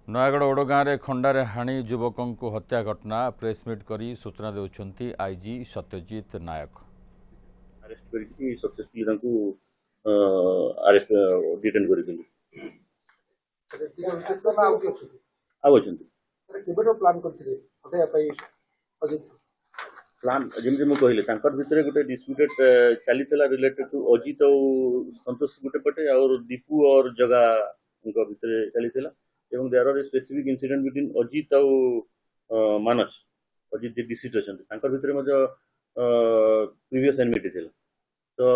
नयागढ़ ओडगाँव खंडारे हाणी युवक हत्या घटना प्रेसमिट करी सूचना देउछंती आईजी सत्यजित नायक। अरेस्ट करके सक्सेसफुली अरेस्ट डिटेन कर प्लान जमी मुझे कहली भितर गोटे डिस्प्यूटेड चली रिलेटेड टू अजित और संतोष गोटे पटे और दीपू और जगा भितर चली there are specific incident between Ajit और मानस अजित जी डिसीट अच्छा भितर प्रीवियस एनमिटी थी तो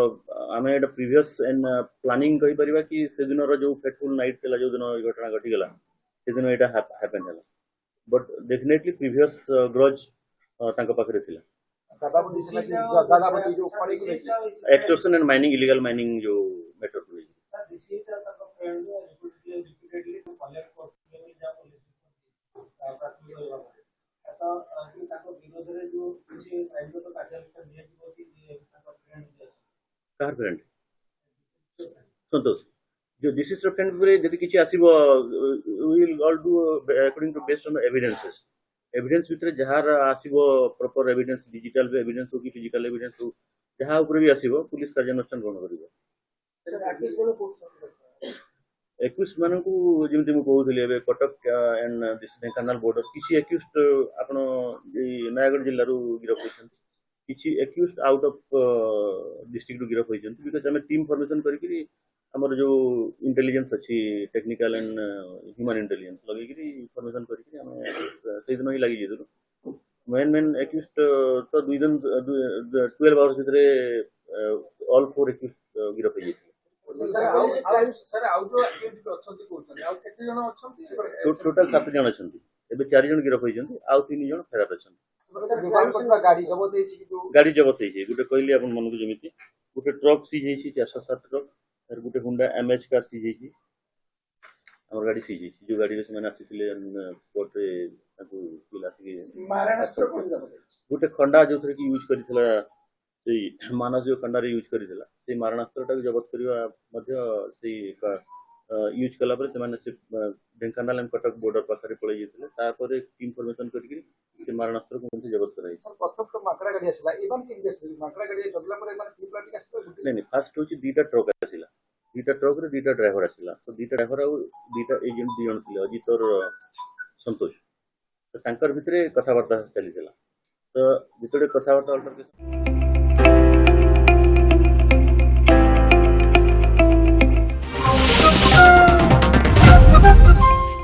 आम एट प्रीवियस एंड प्लानिंग कही परिबा कि से दिन जो फेटफुल नाइट थी जो दिन घटना घटीगला से दिन यहाँ हैपेन है बट डेफिनेटली प्रीवियस ग्रज पाखे थी extortion and mining illegal mining जो मैटर हुई कार फ्रेंड संतोष जो डिसीज फ्रेंड पूरे यदि किसी आसीबो will all do according to based on evidences evidence भितर जहार आसीबो प्रॉपर एविडेंस डिजिटल एविडेंस हो कि फिजिकल एविडेंस हो जहाँ ऊपर भी आसीबो पुलिस कार्यानुष्ठान ग्रहण करिबो 21 मानकू जेमति मु कहउथली एबे Cuttack and this Dhenkanal border किसी एक्यूज्ड आपण नयागढ़ जिल्ला रू गिरफ होछन किसी एक्यूज्ड आउट ऑफ डिस्ट्रिक्ट रू गिरफ होछन बिकॉज़ हमें टीम फॉर्मेशन करके हमर जो इंटेलिजेंस अच्छी टेक्निकल एंड ह्यूमन इंटेलिजेंस लगे कि फॉर्मेशन करके हमें से दिन ही लगी जेदु मेन मेन एक्यूज्ड तो 2 दिन 12 आवर्स भितरे ऑल 4 एक्यूज्ड गिरफ हो जेथि टोटल 7 जन अच्छा एबे 4 जन गिरफ होइछन्ती आउ 3 जन फेरार अच्छा गाड़ी जबत होइछे गुटे कहली अपन मन को जमिति गुटे ट्रक सीज होइछी 407 ट्रक और गुटे हुंडा एमएच कार सीज होइछी हमर गाड़ी सीज होइछी जो गाड़ी रे से माने आसीथिले स्पॉट रे ताकू पिला सी महाराष्ट्र गुटे खंडा जो थरे की यूज करितला से मानस जो खंडा रे यूज करितला से मारणास्त्र टाक जबत करिवा मध्य से यूज कला पर से माने से ढेंकानाल एंड कटक बॉर्डर पाखरे पळे जेतले तापर इन्फॉर्मेशन करके से मारणास्त्र को जबत कराई सर प्रथम तो माकड़ा गाड़ी आसला इवन कि बेस माकड़ा गाड़ी जगला पर माने की प्लाटिक आसला नहीं फास्ट होची दीटा ट्रक आसला दीटा ट्रक रे दीटा ड्राइवर आसला तो दीटा ड्राइवर आ दीटा एजेंट दी जन थिले अजित और संतोष तो तांकर भितरे कथावार्ता चली तो जितडे कथावार्ता अल्टरकेशन